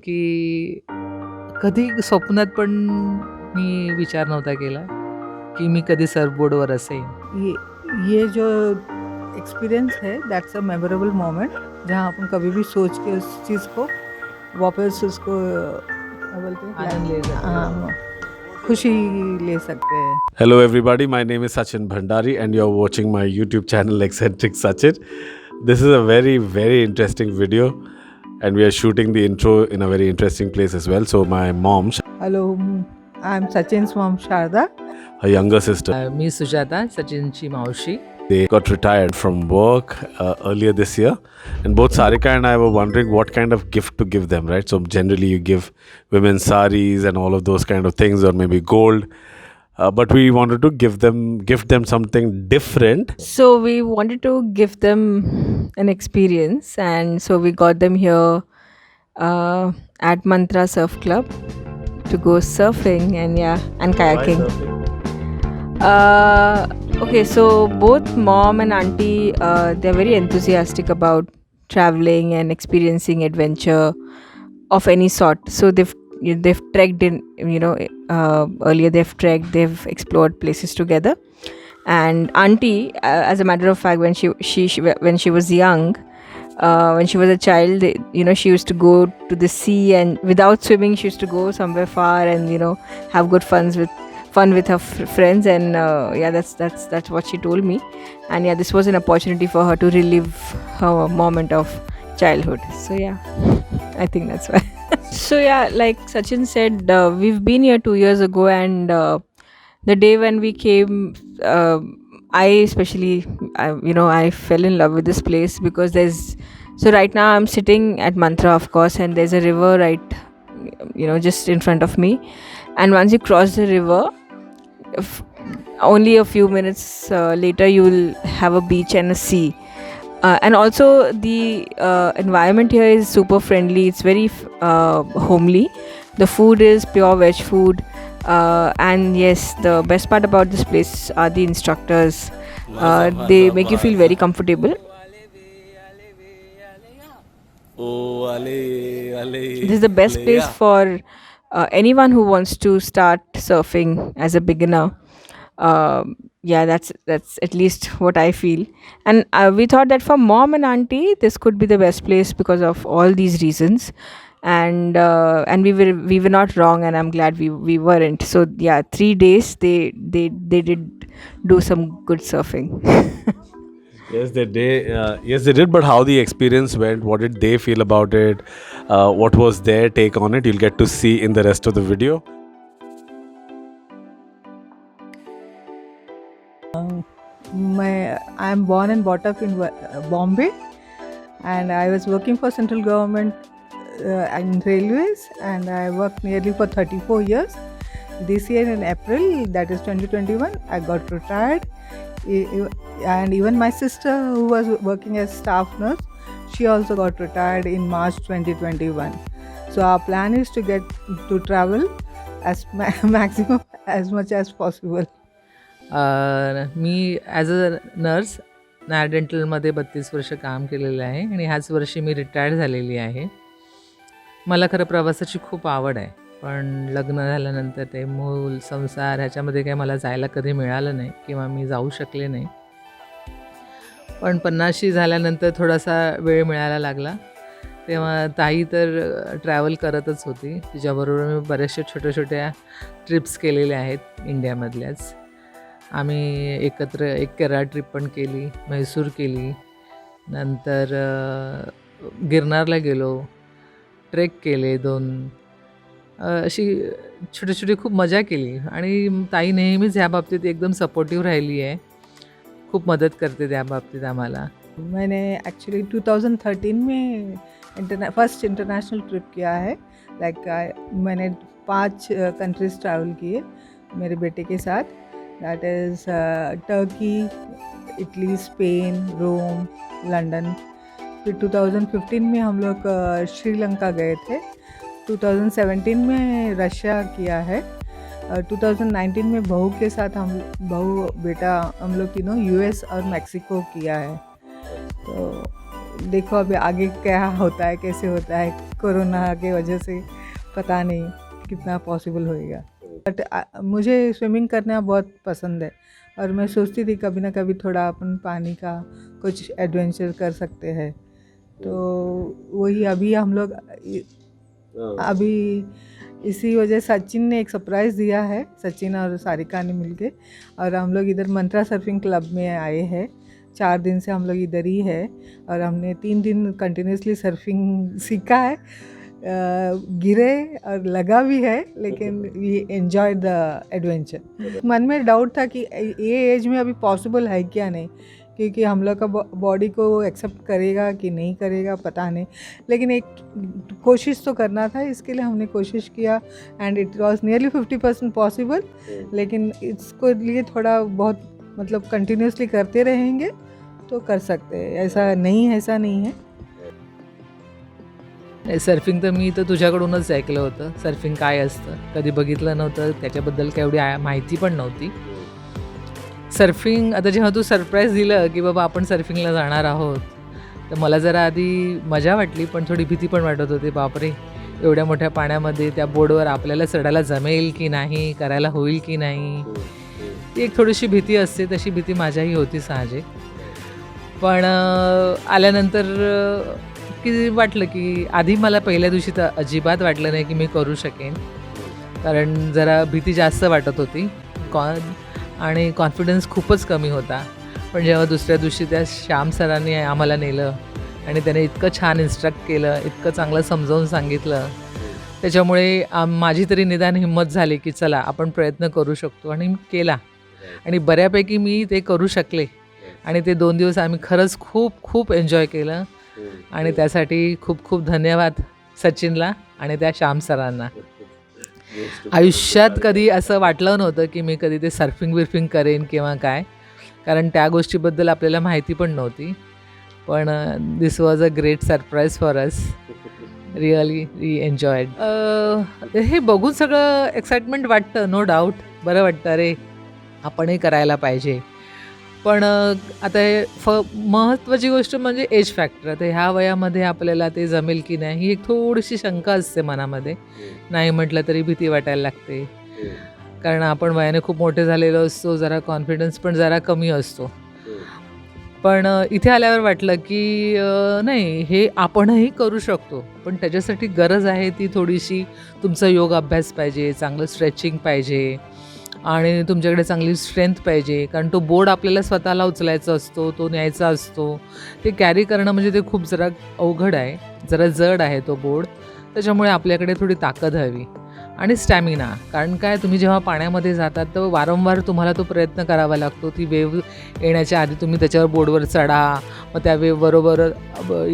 की कधी स्वप्नात पण मी विचार नव्हता केला, की मी कधी सर्फबोर्डवर असेन. ये ये जो एक्सपीरियंस है दैट्स अ मेमोरेबल मोमेंट, जहाँ अपन कभी भी सोच के उस चीज़ को वापस उसको क्या बोलते हैं, आनंद ले सकते हैं. हाँ, खुशी ले सकते हैं. Hello, everybody. My name is Sachin Bhandari, and you're watching my YouTube channel, Eccentric Sachin. This is a very, very interesting video, and we are shooting the intro in a very interesting place as well. So, my mom, Hello, I'm Sachin's mom, Sharda. her younger sister, मी सुजाता, सचिनची मावशी. they got retired from work earlier this year, and both Sarika and I were wondering what kind of gift to give them, right? So, generally, you give women saris and all of those kind of things, or maybe gold. But we wanted to gift them something different. So we wanted to give them an experience, and so we got them here at Mantra Surf Club to go surfing and kayaking. Okay, so both mom and auntie, they're very enthusiastic about traveling and experiencing adventure of any sort. So they've trekked in, earlier they've trekked, they've explored places together. And auntie, as a matter of fact, when she was young, when she was a child, she used to go to the sea, and without swimming she used to go somewhere far and have good fun with her friends. And that's what she told me. And this was an opportunity for her to relive her moment of childhood. So I think that's why. So like Sachin said, we've been here 2 years ago, and the day when we came, I fell in love with this place because right now I'm sitting at Mantra, of course, and there's a river right just in front of me. And once you cross the river, only a few minutes later you'll have a beach and a sea. And also the environment here is super friendly. It's very homely. The food is pure veg food. And yes, the best part about this place are the instructors. They make you feel very comfortable. This is the best place for anyone who wants to start surfing as a beginner. That's at least what I feel. And we thought that for mom and auntie, this could be the best place because of all these reasons. And we were not wrong, and I'm glad we weren't. So 3 days they did do some good surfing. Yes, they did. Yes, they did. But how the experience went? What did they feel about it? What was their take on it? You'll get to see in the rest of the video. I am born and brought up in Bombay, and I was working for central government in railways, and I worked nearly for 34 years. This year in April, that is 2021, I got retired. And even my sister, who was working as staff nurse, she also got retired in March 2021. So our plan is to get to travel as maximum as much as possible. मी as a nurse Nair डेंटलमध्ये 32 वर्ष काम केलेलं आहे आणि ह्याच वर्षी मी retired झालेली आहे. मला खरं प्रवासाची खूप आवड आहे, पण लग्न झाल्यानंतर ते मूल संसार ह्याच्यामध्ये काही मला जायला कधी मिळालं नाही किंवा मी जाऊ शकले नाही. पण 50शी झाल्यानंतर थोडासा वेळ मिळायला लागला, तेव्हा ताई तर ट्रॅव्हल करतच होती. तिच्याबरोबर मी बऱ्याचशा छोट्या छोट्या ट्रिप्स केलेल्या आहेत इंडियामधल्याच. आम्ही एकत्र एक केरळ ट्रिप पण केली, म्हैसूर केली, नंतर गिरनारला गेलो, ट्रेक केले 2. अशी छोटी छोटी खूप मजा केली. आणि ताई नेहमीच ह्या बाबतीत एकदम सपोर्टिव्ह राहिली आहे, खूप मदत करते त्या बाबतीत आम्हाला. मैंने एक्चुअली 2013 में फर्स्ट इंटरनेशनल ट्रिप किया है. मैंने 5 कंट्रीज ट्रैवल किए मेरे बेटे के साथ. That is Turkey, Italy, Spain, Rome, London. फिर 2015 में हम लोग श्रीलंका गए थे. 2017 में रशिया किया है. 2019 में बहू के साथ बहू बेटा हम लोग यूएस और मैक्सिको किया है. तो देखो अभी आगे क्या होता है, कैसे होता है, कोरोना की वजह से पता नहीं कितना पॉसिबल होएगा। बट मुझे स्विमिंग करना बहुत पसंद है और मैं सोचती थी कभी ना कभी थोड़ा अपन पानी का कुछ एडवेंचर कर सकते हैं। तो वही अभी हम लोग अभी इसी वजह सचिन ने एक सरप्राइज़ दिया है, सचिन और सारिका ने मिलके, और हम लोग इधर मंत्रा सर्फिंग क्लब में आए हैं। 4 दिन से हम लोग इधर ही है और हमने 3 दिन कंटिन्यूसली सर्फिंग सीखा है। गिरे और लगा भी है, लेकिन वी एंजॉय द एडवेंचर। मन में डाउट था कि ये एज में अभी पॉसिबल है क्या नहीं, क्योंकि हम लोग का बॉडी को एक्सेप्ट करेगा कि नहीं करेगा पता नहीं, लेकिन एक कोशिश तो करना था, इसके लिए हमने कोशिश किया एंड इट वाज नियरली 50% पॉसिबल। लेकिन इसको लिए थोड़ा बहुत मतलब कंटिन्यूसली करते रहेंगे तो कर सकते हैं, ऐसा नहीं है। सर्फिंग तर मी तर तुझ्याकडूनच ऐकलं होतं. सर्फिंग काय असतं कधी बघितलं नव्हतं, त्याच्याबद्दल काय एवढी माहिती पण नव्हती. सर्फिंग आता जेव्हा तू सरप्राईज दिलं की बाबा आपण सर्फिंगला जाणार आहोत, तर मला जरा आधी मजा वाटली, पण थोडी भीती पण वाटत होती. बापरे, एवढ्या मोठ्या पाण्यामध्ये त्या बोर्डवर आपल्याला चढायला जमेल की नाही, करायला होईल की नाही, ती एक थोडीशी भीती असते. तशी भीती माझ्याही होती साहजिक. पण आल्यानंतर की वाटलं की आधी मला पहिल्या दिवशी तर अजिबात वाटलं नाही की मी करू शकेन, कारण जरा भीती जास्त वाटत होती आणि कॉन्फिडन्स खूपच कमी होता. पण जेव्हा दुसऱ्या दिवशी त्या श्याम सरांनी आम्हाला नेलं आणि त्याने इतकं छान इन्स्ट्रक्ट केलं, इतकं चांगलं समजावून सांगितलं, त्याच्यामुळे माझी तरी निदान हिंमत झाली की चला आपण प्रयत्न करू शकतो, आणि केला आणि बऱ्यापैकी मी ते करू शकले. आणि ते 2 दिवस आम्ही खरंच खूप खूप एन्जॉय केलं आणि त्यासाठी खूप खूप धन्यवाद सचिनला आणि त्या श्याम सरांना. आयुष्यात कधी असं वाटलं नव्हतं की मी कधी ते सर्फिंग करेन किंवा काय, कारण त्या गोष्टीबद्दल आपल्याला माहिती पण नव्हती. पण this was a great surprise for us. Really we enjoyed. हे बघून सगळं एक्साइटमेंट वाटतं, नो डाऊट. बरं वाटतं, अरे आपणही करायला पाहिजे. पण आता हे महत्त्वाची गोष्ट म्हणजे एज फॅक्टर. आता ह्या वयामध्ये आपल्याला ते जमेल की नाही ही एक थोडीशी शंका असते मनामध्ये. नाही म्हटलं तरी भीती वाटायला लागते, कारण आपण वयाने खूप मोठे झालेलो असतो, जरा कॉन्फिडन्स पण जरा कमी असतो. पण इथे आल्यावर वाटलं की नाही, हे आपणही करू शकतो, पण त्याच्यासाठी गरज आहे ती थोडीशी तुमचा योग अभ्यास पाहिजे, चांगलं स्ट्रेचिंग पाहिजे आणि तुमच्याकडे चांगली स्ट्रेंथ पाहिजे, कारण तो बोर्ड आपल्याला स्वतःला उचलायचा असतो, तो न्यायचा असतो. ते कॅरी करणं म्हणजे ते खूप जरा अवघड आहे, जरा जड आहे तो बोर्ड. त्याच्यामुळे आपल्याकडे थोडी ताकद हवी आणि स्टॅमिना. कारण काय, तुम्ही जेव्हा पाण्यामध्ये जातात तर वारंवार तुम्हाला तो प्रयत्न करावा लागतो. ती वेव्ह येण्याच्या आधी तुम्ही त्याच्यावर बोर्डवर चढा, मग त्या वेव्ह बरोबर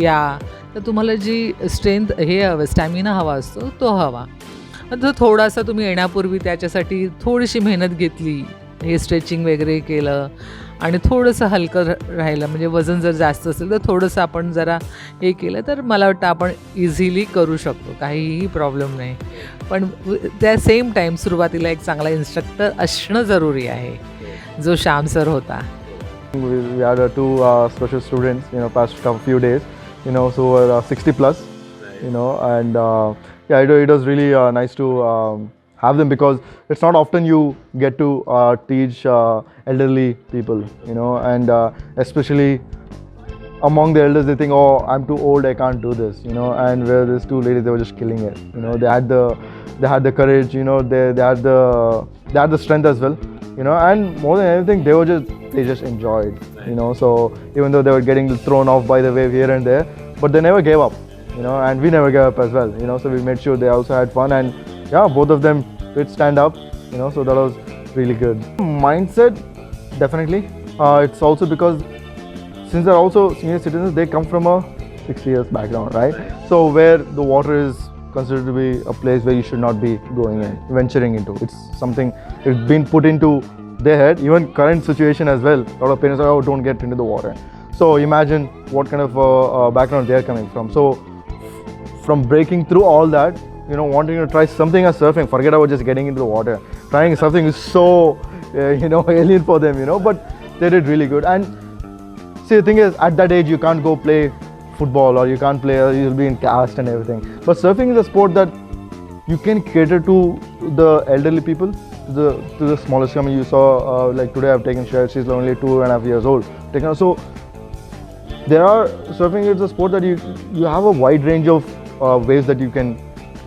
या. तर तुम्हाला जी स्ट्रेंथ स्टॅमिना हवा असतो तो हवा. तर थोडासा तुम्ही येण्यापूर्वी त्याच्यासाठी थोडीशी मेहनत घेतली, हे स्ट्रेचिंग वगैरे केलं आणि थोडंसं हलकं राहिलं, म्हणजे वजन जर जास्त असेल तर थोडंसं आपण जरा हे केलं तर मला वाटतं आपण इझिली करू शकतो, काहीही प्रॉब्लेम नाही. पण त्या सेम टाईम सुरुवातीला एक चांगला इन्स्ट्रक्टर असणं जरुरी आहे, जो श्याम सर होता. We had 2 special students, past few days, so were 60 plus, and yeah, it was really nice to have them, because it's not often you get to teach elderly people, and especially among the elders, they think, oh, I'm too old, I can't do this, and where these 2 ladies, they were just killing it. They had the courage, they had the strength as well, and more than anything, they just enjoyed, so even though they were getting thrown off by the wave here and there, but they never gave up, and we never gave up as well, so we made sure they also had fun, and yeah, both of them did stand up, so that was really good. Mindset, definitely. It's also because since they're also senior citizens, they come from a 60 years background, right? So where the water is considered to be a place where you should not be going in, venturing into. It's something, it's been put into their head. Even current situation as well, a lot of parents are, oh, don't get into the water. So imagine what kind of background they're coming from. So from breaking through all that, wanting to try something as surfing, forget about just getting into the water. Trying something is so, alien for them, but they did really good. And see, the thing is, at that age, you can't go play football, or you can't play, or you'll be in cast and everything. But surfing is a sport that you can cater to the elderly people, to the smallest. I mean, you saw like today I've taken Shreya, she's only 2.5 years old. So surfing is a sport that you have a wide range of waves that you can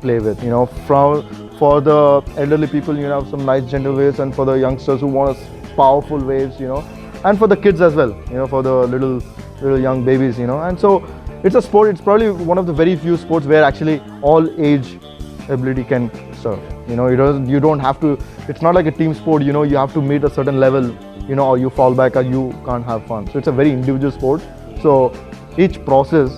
play with. You know, for the elderly people, you have some nice gentle waves, and for the youngsters who want powerful waves, you know, and for the kids as well, you know, for the little young babies, you know. And so it's a sport. It's probably one of the very few sports where actually all age ability can surf. You know, you don't have to. It's not like a team sport. You know, you have to meet a certain level, you know, or you fall back or you can't have fun. So it's a very individual sport. So each process,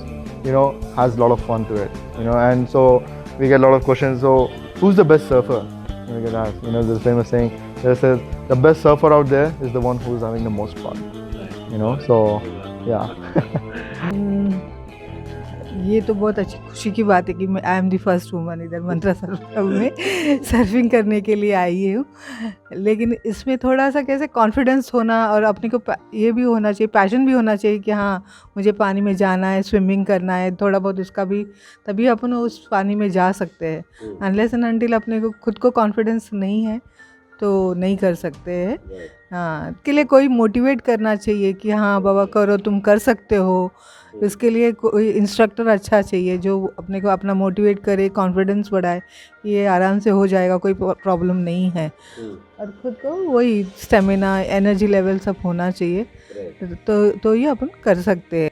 you know, has a lot of fun to it. You know, and so we get a lot of questions. So who's the best surfer? You know, we get asked. You know, there's a famous saying that says the best surfer out there is the one who's having the most fun. You know, so yeah. ये तो बहुत अच्छी खुशी की बात है कि मैं I am the first woman इधर मंत्रा सर्फ क्लब में सर्फिंग करने के लिए आई हूँ। लेकिन इसमें थोड़ा सा कैसे कॉन्फिडेंस होना और अपने को ये भी होना चाहिए, पैशन भी होना चाहिए कि हाँ मुझे पानी में जाना है, स्विमिंग करना है, थोड़ा बहुत उसका भी, तभी अपन उस पानी में जा सकते हैं। अनलेस एंड अनटिल अपने को खुद को कॉन्फिडेंस नहीं है तो नहीं कर सकते हैं। हाँ, के लिए कोई मोटिवेट करना चाहिए कि हाँ बाबा करो, तुम कर सकते हो। इसके लिए कोई इंस्ट्रक्टर अच्छा चाहिए जो अपने को अपना मोटिवेट करे, कॉन्फिडेंस बढ़ाए, ये आराम से हो जाएगा, कोई प्रॉब्लम नहीं है। और खुद को वही स्टेमिना, एनर्जी लेवल सब होना चाहिए, तो ये अपन कर सकते हैं।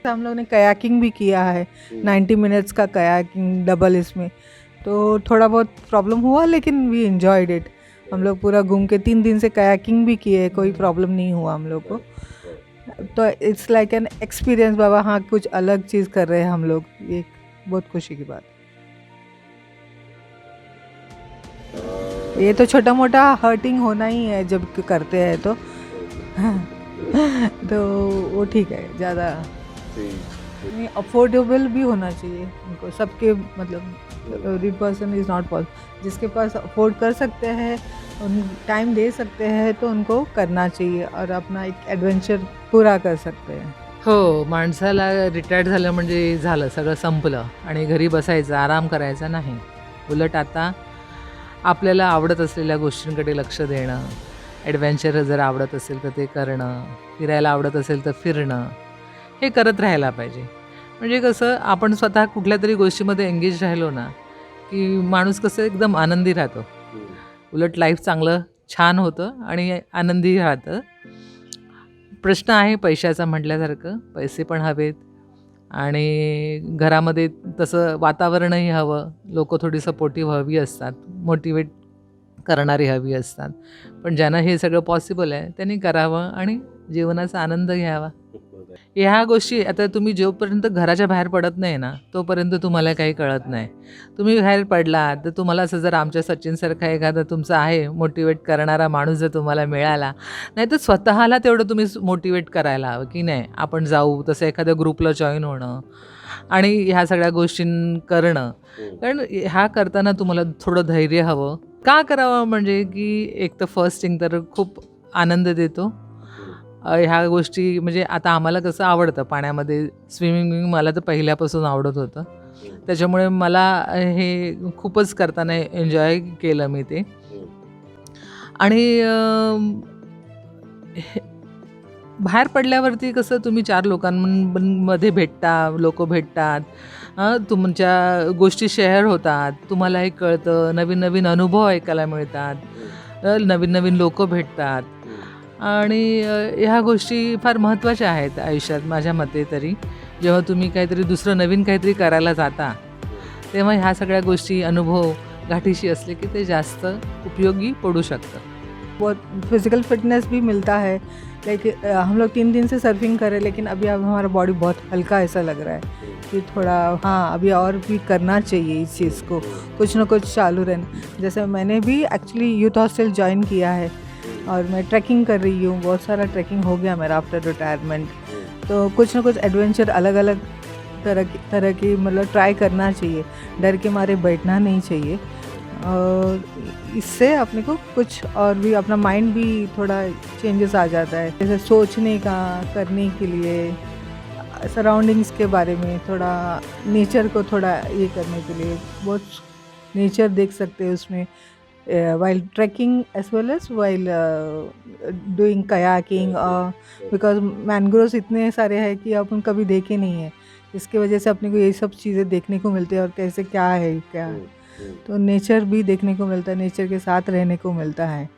हम लोग ने कयाकिंग भी किया है, 90 मिनट्स का कयाकिंग डबल इसमें, तो थोड़ा बहुत प्रॉब्लम हुआ लेकिन वी एंजॉयड इट। हम लोग पूरा घूम के 3 दिन से कयाकिंग भी किए, कोई प्रॉब्लम नहीं हुआ हम लोग को। तो इट्स लाइक एन एक्सपीरियंस, बाबा हाँ कुछ अलग चीज़ कर रहे हैं हम लोग, ये बहुत खुशी की बात है। ये तो छोटा मोटा हर्टिंग होना ही है जब करते हैं तो वो ठीक है, ज़्यादा नहीं, अफोर्डेबल भी होना चाहिए उनको, सबके मतलब every person is not possible. जिसके पास अफोर्ड कर सकते हैं, उन टाइम दे सकते हैं तो उनको करना चाहिए और अपना एक एडवेंचर पूरा कर सकते हैं। हो, माणसाला रिटायर्ड झालं म्हणजे झालं, सगळं संपलं आणि घरी बसायचं, आराम करायचा नाही. उलट आता आपल्याला आवडत असलेल्या गोष्टींकडे लक्ष देणं, ॲडव्हेंचर जर आवडत असेल तर ते करणं, फिरायला आवडत असेल तर फिरणं, हे करत राहायला पाहिजे. म्हणजे कसं आपण स्वतः कुठल्या तरी गोष्टीमध्ये एंगेज राहिलो ना की माणूस कसं एकदम आनंदी राहतो. उलट लाईफ चांगलं छान होतं आणि आनंदी राहतं. प्रश्न आहे पैशाचा म्हटल्यासारखं, पैसे पण हवेत आणि घरामध्ये तसं वातावरणही हवं, लोकं थोडी सपोर्टिव्ह हवी असतात, मोटिवेट करणारी हवी असतात. पण ज्यांना हे सगळं पॉसिबल आहे त्यांनी करावं आणि जीवनाचा आनंद घ्यावा. ह्या गोष्टी आता तुम्ही जोपर्यंत घराच्या बाहेर पडत नाही ना तोपर्यंत तुम्हाला काही कळत नाही. तुम्ही बाहेर पडलात तर तुम्हाला असं जर आमच्या सचिनसारखा एखादा तुमचा आहे मोटिवेट करणारा माणूस जर तुम्हाला मिळाला, नाही तर स्वतःला तेवढं तुम्ही मोटिवेट करायला हवं की नाही आपण जाऊ, तसं एखाद्या ग्रुपला जॉईन होणं आणि ह्या सगळ्या गोष्टी करणं. कारण ह्या करताना तुम्हाला थोडं धैर्य हवं. का करावं म्हणजे की एक तर फर्स्ट थिंग तर खूप आनंद देतो. ह्या गोष्टी म्हणजे आता आम्हाला कसं आवडतं पाण्यामध्ये स्विमिंग, मला तर पहिल्यापासून आवडत होतं, त्याच्यामुळे मला हे खूपच करताना एन्जॉय केलं मी ते. आणि बाहेर पडल्यावरती कसं तुम्ही 4 लोकांमध्ये भेटता, लोक भेटतात, तुमच्या गोष्टी शेअर होतात, तुम्हाला हे कळतं, नवीन नवीन अनुभव ऐकायला मिळतात, नवीन नवीन लोक भेटतात आणि ह्या गोष्टी फार महत्त्वाच्या आहेत आयुष्यात माझ्या मते तरी. जेव्हा तुम्ही काहीतरी दुसरं नवीन काहीतरी करायला जाता तेव्हा ह्या सगळ्या गोष्टी अनुभव गाठीशी असले की ते जास्त उपयोगी पडू शकतं. बहुत फिज़िकल फिटनेस भी मिलता है। लाइक हम लोग 3 दिन से सर्फिंग कर रहे हैं लेकिन अभी अब हमारा बॉडी बहुत हल्का ऐसा लग रहा है कि थोड़ा हाँ अभी और भी करना चाहिए इस चीज़ को, कुछ ना कुछ चालू रहना। जैसे मैंने भी एक्चुअली यूथ हॉस्टल ज्वाइन किया है और मैं ट्रैकिंग कर रही हूँ, बहुत सारा ट्रैकिंग हो गया मेरा आफ्टर रिटायरमेंट। तो कुछ ना कुछ एडवेंचर अलग अलग तरह की मतलब ट्राई करना चाहिए, डर के मारे बैठना नहीं चाहिए। और इससे अपने को कुछ और भी अपना माइंड भी थोड़ा चेंजेस आ जाता है, जैसे सोचने का, करने के लिए, सराउंडिंग्स के बारे में, थोड़ा नेचर को थोड़ा ये करने के लिए बहुत नेचर देख सकते हैं उसमें, while trekking as well as while doing kayaking, because mangroves इतने सारे हैं कि अपन कभी देखे नहीं है, इसके वजह से अपने को ये सब चीज़ें देखने को मिलती है और कैसे क्या है क्या, तो नेचर भी देखने को मिलता है, नेचर के साथ रहने को मिलता है.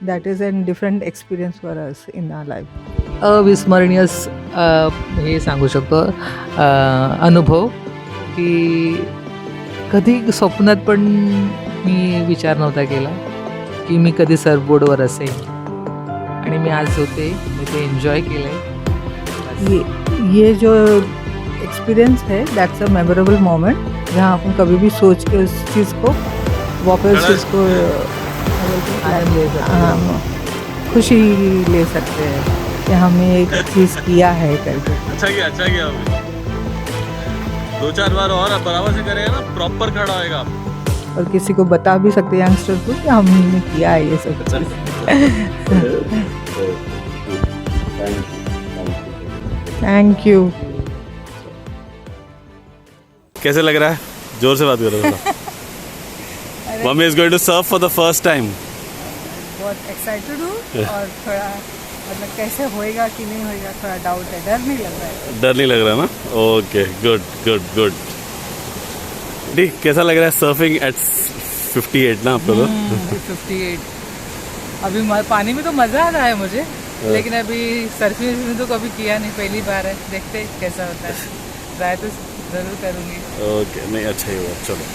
That is an different experience for us in our life. अविस्मरणीय हे सांगू शकतो अनुभव की कधी स्वप्नात पण मी विचार नव्हता केला की मी कधी सर्फबोर्डवर असेल, आणि मी आज होते, मी ते एन्जॉय केलं आहे. ये जो एक्सपीरियंस है दैट्स अ मेमोरेबल मोमेंट, जहाँ अपन कभी भी सोच के उस चीज़ को वापस उसको आनंद ले सकते हैं. हाँ, खुशी ले सकते हैं कि हमने एक चीज़ किया है करके. अच्छा किया अभी 2-4 बार और बराबर से करेगा ना, प्रॉपर खड़ा होएगा. और किसी को बता भी सकते हैं यंगस्टर को कि हमने किया है ये सब चीज़. Thank you. कैसे लग रहा है? जोर से बात करो थोड़ा. Mummy is going to serve for the first time. बहुत एक्साइटेड हूँ और थोड़ा मतलब कैसे होएगा कि नहीं होएगा थोड़ा डाउट है, डर नहीं लग रहा है. डर नहीं लग रहा ना? Okay, good. ठीक, कैसा लग रहा है सर्फिंग एट 58 ना आपको? तो 58 अभी पानी में तो मज़ा आ रहा है मुझे, लेकिन अभी सर्फिंग में तो कभी किया नहीं, पहली बार है, देखते कैसा होता है. ट्राई तो ज़रूर करूँगी. ओके, नहीं अच्छा ही हुआ, चलो.